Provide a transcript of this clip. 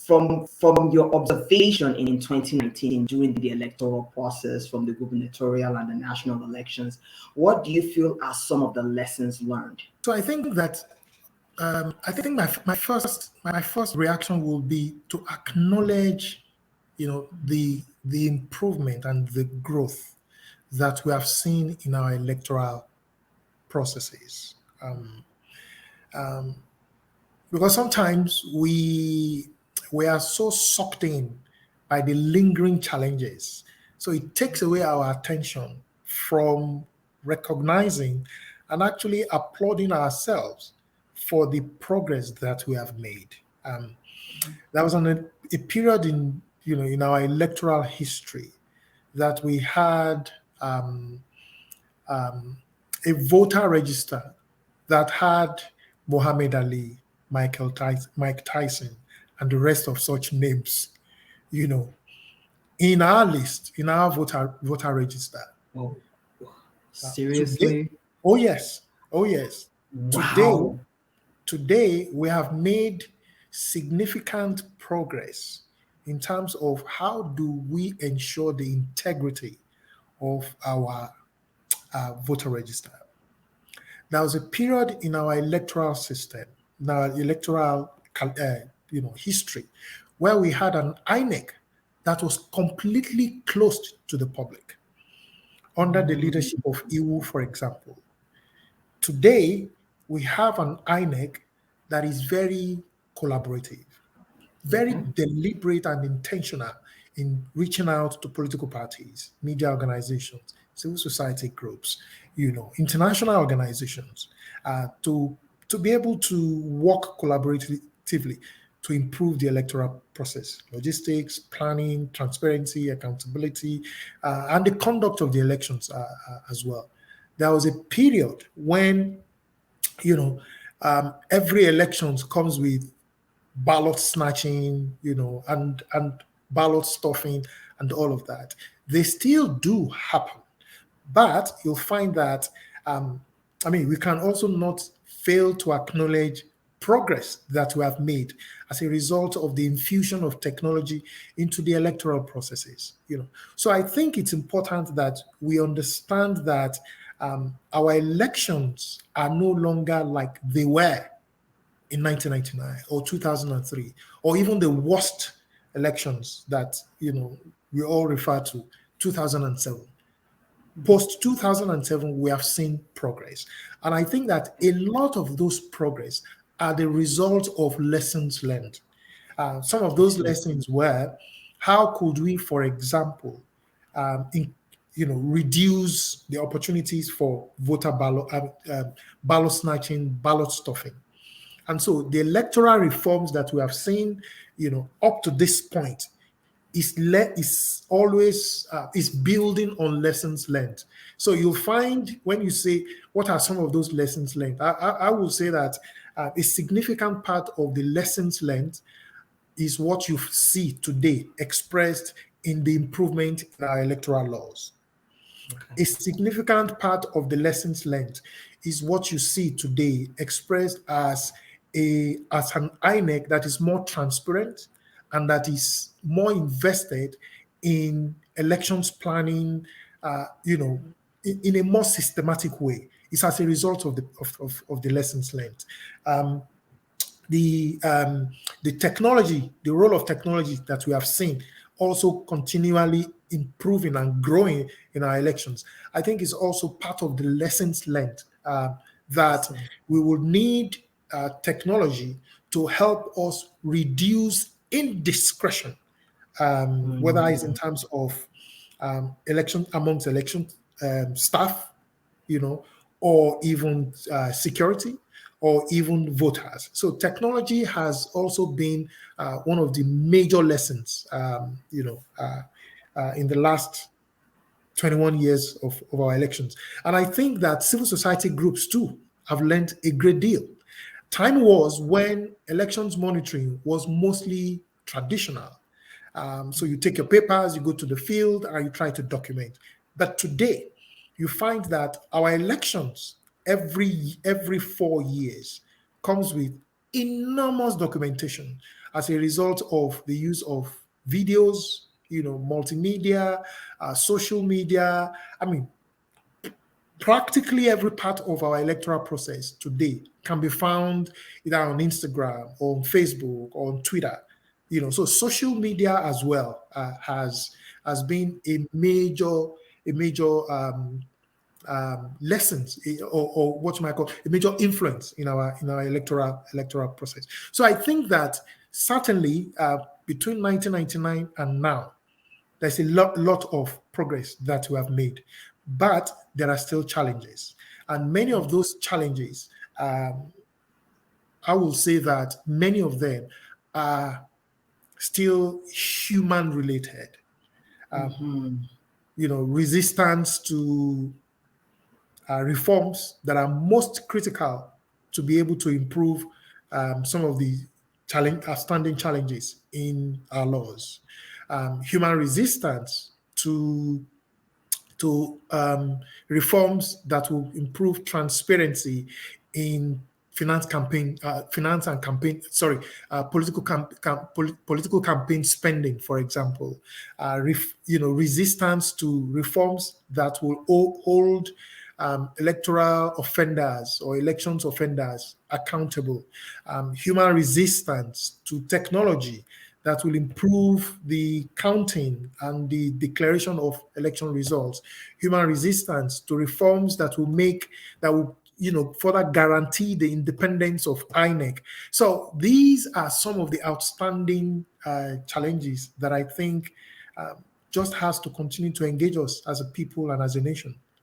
from your observation in 2019 during the electoral process, from the gubernatorial and the national elections, what do you feel are some of the lessons learned? So I think that my first reaction will be to acknowledge, the improvement and the growth that we have seen in our electoral processes. Because sometimes we are so sucked in by the lingering challenges, so it takes away our attention from recognizing and actually applauding ourselves for the progress that we have made. There was a period in our electoral history that we had a voter register that had Muhammad Ali, Mike Tyson, and the rest of such names, in our list, in our voter register. Oh, Today, seriously? oh yes. Wow. Today we have made significant progress in terms of how do we ensure the integrity of our voter register. There was a period in our electoral system, in our electoral history, where we had an INEC that was completely closed to the public under the leadership of Iwu, for example. Today, we have an INEC that is very collaborative, very deliberate and intentional in reaching out to political parties, media organizations, civil society groups, international organizations, to be able to work collaboratively to improve the electoral process, logistics, planning, transparency, accountability, and the conduct of the elections as well. There was a period when, every elections comes with ballot snatching, and ballot stuffing and all of that. They still do happen, but you'll find that, we can also not fail to acknowledge progress that we have made as a result of the infusion of technology into the electoral processes. So I think it's important that we understand that our elections are no longer like they were in 1999 or 2003, or even the worst elections that we all refer to, 2007. Post 2007, we have seen progress, and I think that a lot of those progress are the result of lessons learned. Some of those lessons were, how could we, for example, reduce the opportunities for voter ballot snatching, ballot stuffing. And so the electoral reforms that we have seen, up to this point, is always building on lessons learned. So you'll find, when you say what are some of those lessons learned, I will say that a significant part of the lessons learned is what you see today expressed in the improvement in our electoral laws. A significant part of the lessons learned is what you see today expressed as an INEC that is more transparent and that is more invested in elections planning, in a more systematic way. It's as a result of the lessons learned. The technology, the role of technology that we have seen also continually improving and growing in our elections, I think is also part of the lessons learned, that we will need technology to help us reduce indiscretion, whether it's in terms of election amongst election staff, or even security, or even voters. So technology has also been one of the major lessons, in the last 21 years of our elections. And I think that civil society groups too have learned a great deal. Time was when elections monitoring was mostly traditional. So you take your papers, you go to the field, and you try to document. But today, you find that our elections every 4 years comes with enormous documentation. as a result of the use of videos, multimedia, social media. I mean, practically every part of our electoral process today can be found either on Instagram or on Facebook or on Twitter. So social media as well has been a major lessons, or what you might call a major influence in our electoral process. So I think that certainly between 1999 and now, there's a lot of progress that we have made, but there are still challenges, and many of those challenges, I will say that many of them are still human related. Mhm. Resistance to reforms that are most critical to be able to improve some of the outstanding challenges in our laws. Human resistance to reforms that will improve transparency in finance and campaign, sorry, political campaign spending, for example. Resistance to reforms that will hold electoral offenders or elections offenders accountable. Human resistance to technology that will improve the counting and the declaration of election results. Human resistance to reforms that will further guarantee the independence of INEC. So these are some of the outstanding challenges that I think just has to continue to engage us as a people and as a nation.